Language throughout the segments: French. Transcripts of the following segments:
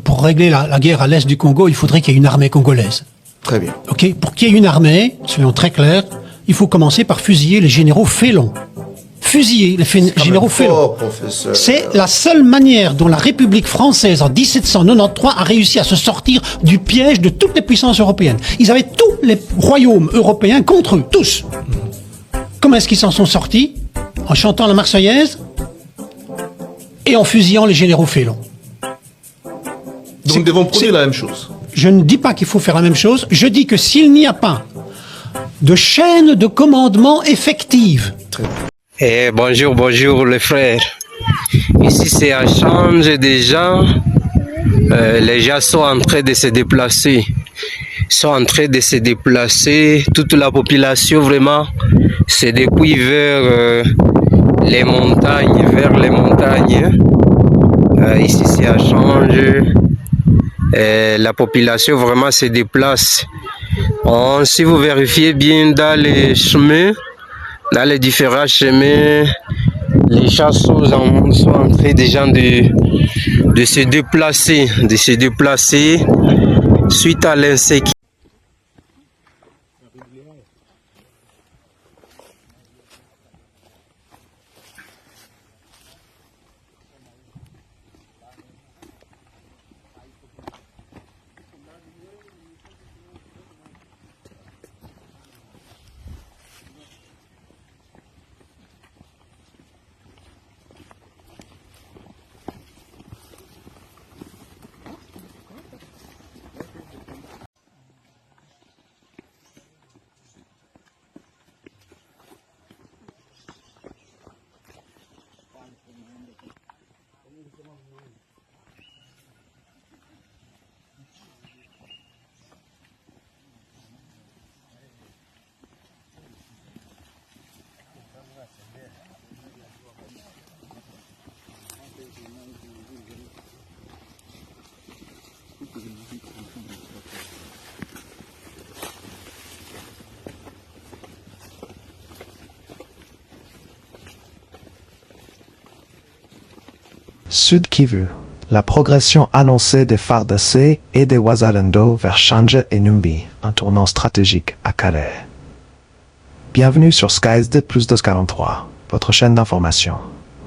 pour régler la guerre à l'est du Congo, il faudrait qu'il y ait une armée congolaise. Très bien. Ok, pour qu'il y ait une armée, soyons très clairs, il faut commencer par fusiller les généraux félons. Fusiller les généraux félons. C'est la seule manière dont la République française en 1793 a réussi à se sortir du piège de toutes les puissances européennes. Ils avaient tous les royaumes européens contre eux, tous. Comment est-ce qu'ils s'en sont sortis? En chantant la Marseillaise et en fusillant les généraux félons. Donc nous devons produire la même chose. Je ne dis pas qu'il faut faire la même chose, je dis que s'il n'y a pas de chaîne de commandement effective. Bonjour les frères. Ici c'est un change des gens. Les gens sont en train de se déplacer. Toute la population vraiment se dépouille vers les montagnes, ici c'est un change. La population vraiment se déplace. Si vous vérifiez bien dans les chemins, dans les différents chemins, les gens sont en train déjà de se déplacer suite à l'insécurité. Sud Kivu, la progression annoncée des FARDC et des Wazalendo vers Shanje et Numbi, un tournant stratégique à Calais. Bienvenue sur SkySD plus 243, votre chaîne d'information.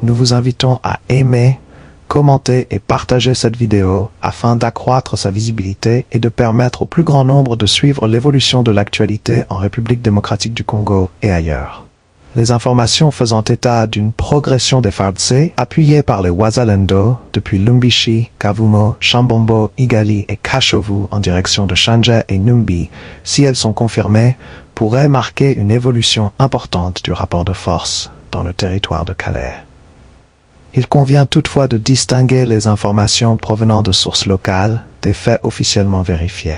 Nous vous invitons à aimer, commenter et partager cette vidéo afin d'accroître sa visibilité et de permettre au plus grand nombre de suivre l'évolution de l'actualité en République démocratique du Congo et ailleurs. Les informations faisant état d'une progression des FARDC appuyées par les Wazalendo depuis Lumbishi, Kavumo, Chambombo, Igali et Kashovu en direction de Shanje et Numbi, si elles sont confirmées, pourraient marquer une évolution importante du rapport de force dans le territoire de Calais. Il convient toutefois de distinguer les informations provenant de sources locales des faits officiellement vérifiés.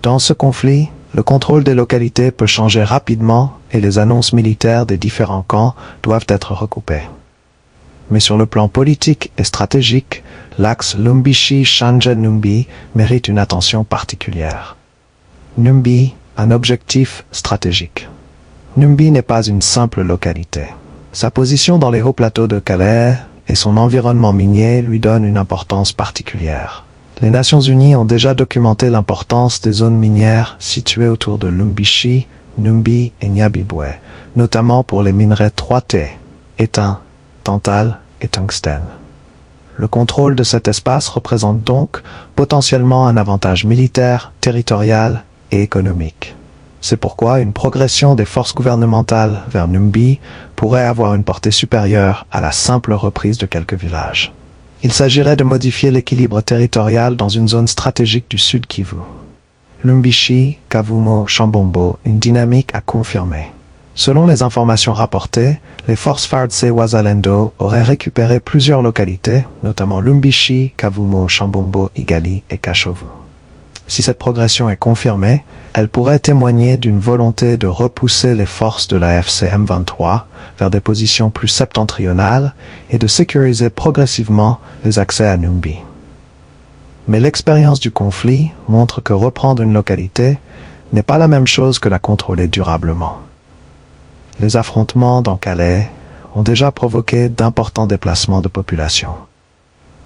Dans ce conflit, le contrôle des localités peut changer rapidement et les annonces militaires des différents camps doivent être recoupées. Mais sur le plan politique et stratégique, l'axe Lumbishi-Shanje-Numbi mérite une attention particulière. Numbi, un objectif stratégique. Numbi n'est pas une simple localité. Sa position dans les hauts plateaux de Calais et son environnement minier lui donnent une importance particulière. Les Nations Unies ont déjà documenté l'importance des zones minières situées autour de Lumbishi, Numbi et Nyabibwe, notamment pour les minerais 3T, étain, tantal et tungstène. Le contrôle de cet espace représente donc potentiellement un avantage militaire, territorial et économique. C'est pourquoi une progression des forces gouvernementales vers Numbi pourrait avoir une portée supérieure à la simple reprise de quelques villages. Il s'agirait de modifier l'équilibre territorial dans une zone stratégique du Sud Kivu. Lumbishi, Kavumo, Chambombo, une dynamique à confirmer. Selon les informations rapportées, les forces FARDC Wazalendo auraient récupéré plusieurs localités, notamment Lumbishi, Kavumo, Chambombo, Igali et Kashovu. Si cette progression est confirmée, elle pourrait témoigner d'une volonté de repousser les forces de la FCM 23 vers des positions plus septentrionales et de sécuriser progressivement les accès à Numbi. Mais l'expérience du conflit montre que reprendre une localité n'est pas la même chose que la contrôler durablement. Les affrontements dans Calais ont déjà provoqué d'importants déplacements de population.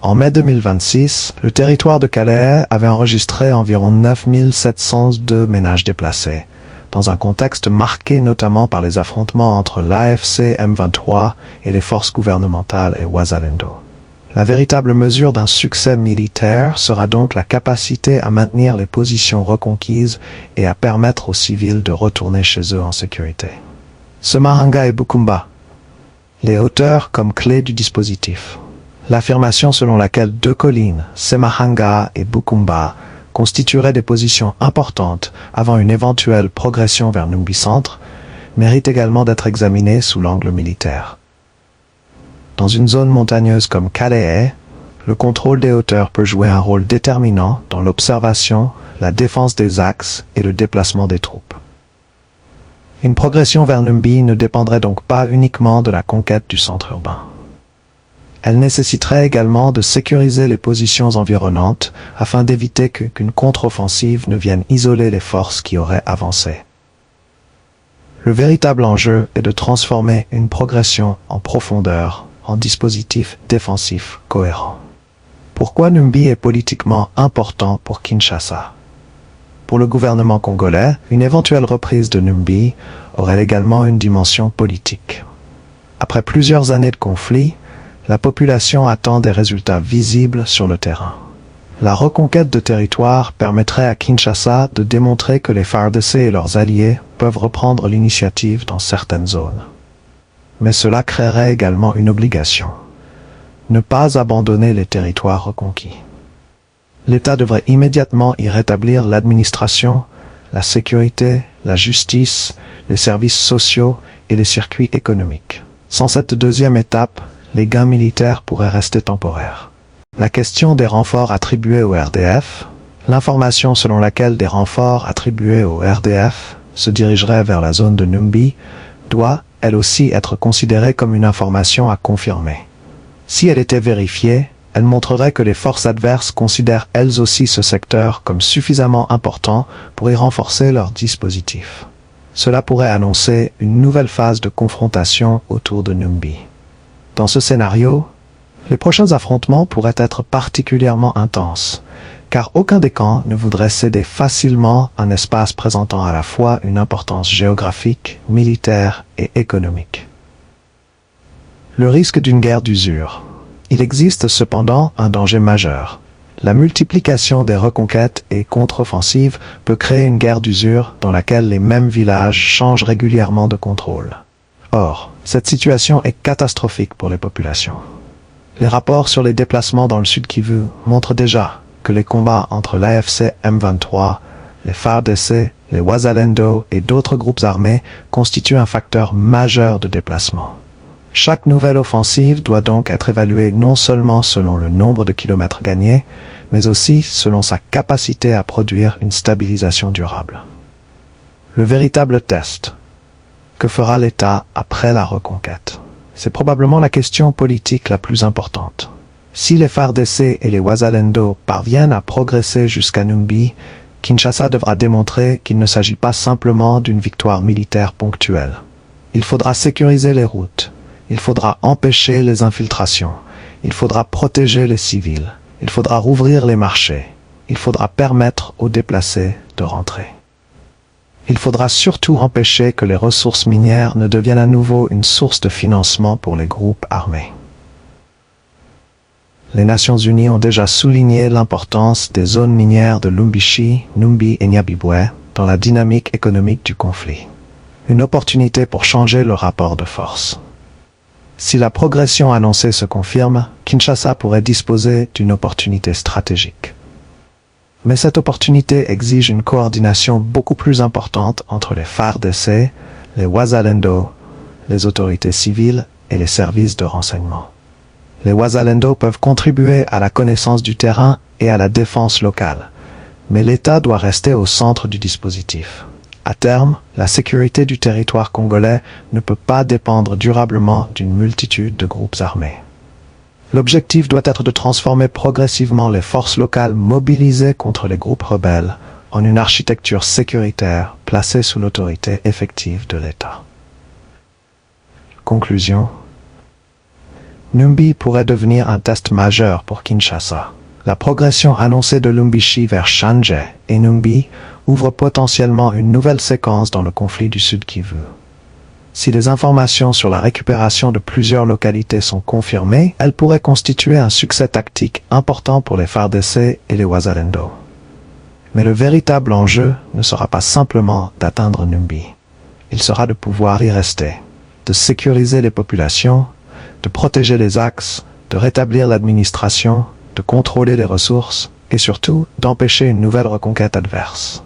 En mai 2026, le territoire de Calais avait enregistré environ 9702 ménages déplacés, dans un contexte marqué notamment par les affrontements entre l'AFC M23 et les forces gouvernementales et Ouazalendo. La véritable mesure d'un succès militaire sera donc la capacité à maintenir les positions reconquises et à permettre aux civils de retourner chez eux en sécurité. Semahanga et Bukumba. Les hauteurs comme clé du dispositif. L'affirmation selon laquelle deux collines, Semahanga et Bukumba, constitueraient des positions importantes avant une éventuelle progression vers Numbi Centre, mérite également d'être examinée sous l'angle militaire. Dans une zone montagneuse comme Calais, le contrôle des hauteurs peut jouer un rôle déterminant dans l'observation, la défense des axes et le déplacement des troupes. Une progression vers Numbi ne dépendrait donc pas uniquement de la conquête du centre urbain. Elle nécessiterait également de sécuriser les positions environnantes afin d'éviter qu'une contre-offensive ne vienne isoler les forces qui auraient avancé. Le véritable enjeu est de transformer une progression en profondeur en dispositif défensif cohérent. Pourquoi Numbi est politiquement important pour Kinshasa? Pour le gouvernement congolais, une éventuelle reprise de Numbi aurait également une dimension politique. Après plusieurs années de conflit, la population attend des résultats visibles sur le terrain. La reconquête de territoire permettrait à Kinshasa de démontrer que les FARDC et leurs alliés peuvent reprendre l'initiative dans certaines zones. Mais cela créerait également une obligation. Ne pas abandonner les territoires reconquis. L'État devrait immédiatement y rétablir l'administration, la sécurité, la justice, les services sociaux et les circuits économiques. Sans cette deuxième étape, les gains militaires pourraient rester temporaires. La question des renforts attribués au RDF, l'information selon laquelle des renforts attribués au RDF se dirigeraient vers la zone de Numbi, doit, elle aussi, être considérée comme une information à confirmer. Si elle était vérifiée, elle montrerait que les forces adverses considèrent elles aussi ce secteur comme suffisamment important pour y renforcer leur dispositif. Cela pourrait annoncer une nouvelle phase de confrontation autour de Numbi. Dans ce scénario, les prochains affrontements pourraient être particulièrement intenses, car aucun des camps ne voudrait céder facilement un espace présentant à la fois une importance géographique, militaire et économique. Le risque d'une guerre d'usure. Il existe cependant un danger majeur. La multiplication des reconquêtes et contre-offensives peut créer une guerre d'usure dans laquelle les mêmes villages changent régulièrement de contrôle. Or, cette situation est catastrophique pour les populations. Les rapports sur les déplacements dans le Sud Kivu montrent déjà que les combats entre l'AFC M23, les FARDC, les Ouazalendo et d'autres groupes armés constituent un facteur majeur de déplacement. Chaque nouvelle offensive doit donc être évaluée non seulement selon le nombre de kilomètres gagnés, mais aussi selon sa capacité à produire une stabilisation durable. Le véritable test. Que fera l'État après la reconquête? C'est probablement la question politique la plus importante. Si les FARDC et les Ouazalendo parviennent à progresser jusqu'à Numbi, Kinshasa devra démontrer qu'il ne s'agit pas simplement d'une victoire militaire ponctuelle. Il faudra sécuriser les routes. Il faudra empêcher les infiltrations. Il faudra protéger les civils. Il faudra rouvrir les marchés. Il faudra permettre aux déplacés de rentrer. Il faudra surtout empêcher que les ressources minières ne deviennent à nouveau une source de financement pour les groupes armés. Les Nations Unies ont déjà souligné l'importance des zones minières de Lumbishi, Numbi et Nyabibwe dans la dynamique économique du conflit. Une opportunité pour changer le rapport de force. Si la progression annoncée se confirme, Kinshasa pourrait disposer d'une opportunité stratégique. Mais cette opportunité exige une coordination beaucoup plus importante entre les FARDC, les Ouazalendo, les autorités civiles et les services de renseignement. Les Ouazalendo peuvent contribuer à la connaissance du terrain et à la défense locale, mais l'État doit rester au centre du dispositif. À terme, la sécurité du territoire congolais ne peut pas dépendre durablement d'une multitude de groupes armés. L'objectif doit être de transformer progressivement les forces locales mobilisées contre les groupes rebelles en une architecture sécuritaire placée sous l'autorité effective de l'État. Conclusion. Numbi pourrait devenir un test majeur pour Kinshasa. La progression annoncée de Lumbishi vers Shanje et Numbi ouvre potentiellement une nouvelle séquence dans le conflit du Sud Kivu. Si les informations sur la récupération de plusieurs localités sont confirmées, elles pourraient constituer un succès tactique important pour les FARDC et les Wazalendo. Mais le véritable enjeu ne sera pas simplement d'atteindre Numbi. Il sera de pouvoir y rester, de sécuriser les populations, de protéger les axes, de rétablir l'administration, de contrôler les ressources et surtout d'empêcher une nouvelle reconquête adverse.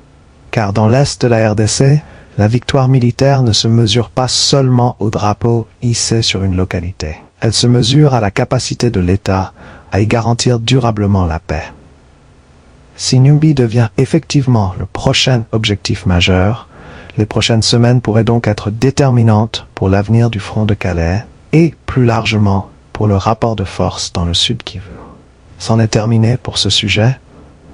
Car dans l'est de la RDC, la victoire militaire ne se mesure pas seulement au drapeau hissé sur une localité. Elle se mesure à la capacité de l'État à y garantir durablement la paix. Si Numbi devient effectivement le prochain objectif majeur, les prochaines semaines pourraient donc être déterminantes pour l'avenir du front de Calais et, plus largement, pour le rapport de force dans le Sud Kivu. C'en est terminé pour ce sujet.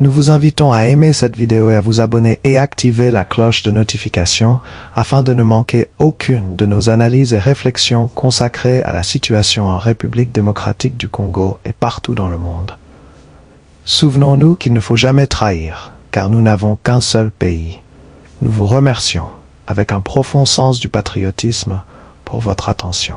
Nous vous invitons à aimer cette vidéo et à vous abonner et activer la cloche de notification afin de ne manquer aucune de nos analyses et réflexions consacrées à la situation en République démocratique du Congo et partout dans le monde. Souvenons-nous qu'il ne faut jamais trahir, car nous n'avons qu'un seul pays. Nous vous remercions, avec un profond sens du patriotisme, pour votre attention.